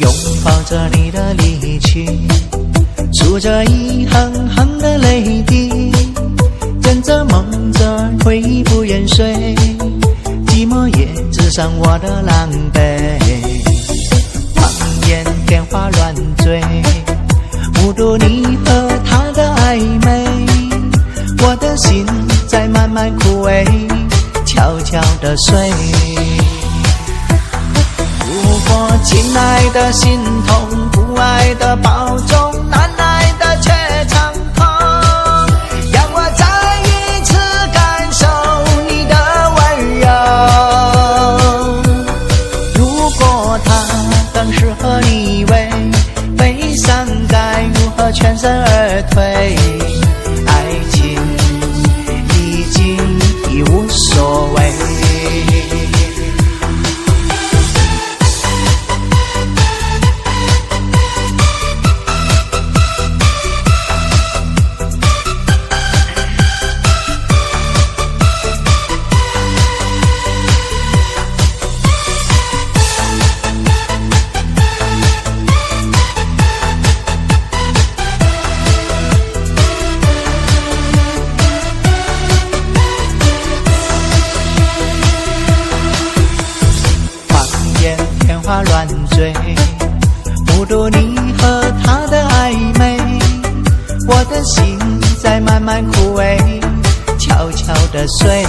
拥抱着你的离去，数着一行行的泪滴，枕着梦着回忆不愿睡，寂寞也滋上我的狼狈。望眼天花乱坠，目睹你和他的暧昧，我的心在慢慢枯萎，悄悄地睡。如果亲爱的心痛，不爱的保重，难挨的却长空，让我再一次感受你的温柔。如果他更适合你为悲伤该如何全身而退？爱情已经已无所谓。天花乱坠，目睹你和他的暧昧，我的心在慢慢枯萎，悄悄地睡。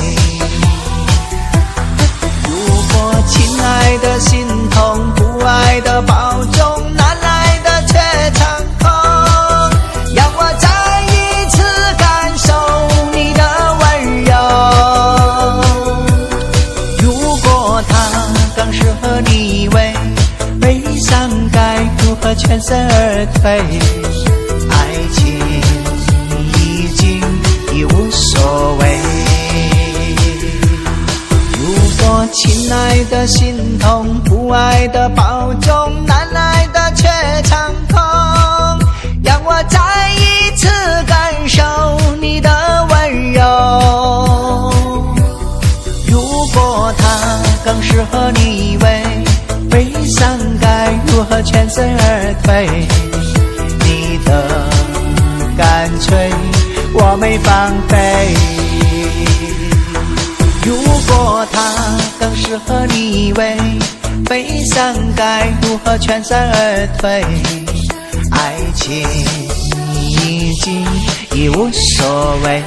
如果亲爱的心痛，不爱的保重，难挨的却长空，让我再一次感受你的温柔。如果他更适合你为悲伤该如何全身而退？爱情已经已无所谓。如果亲爱的心痛，不爱的保重，难挨的却长空，让我再一次感受你的温柔。如果他更适合你为悲伤该如何全身而退？你的干脆我没防备。如果他更适合你为悲伤该如何全身而退？爱情已经已无所谓。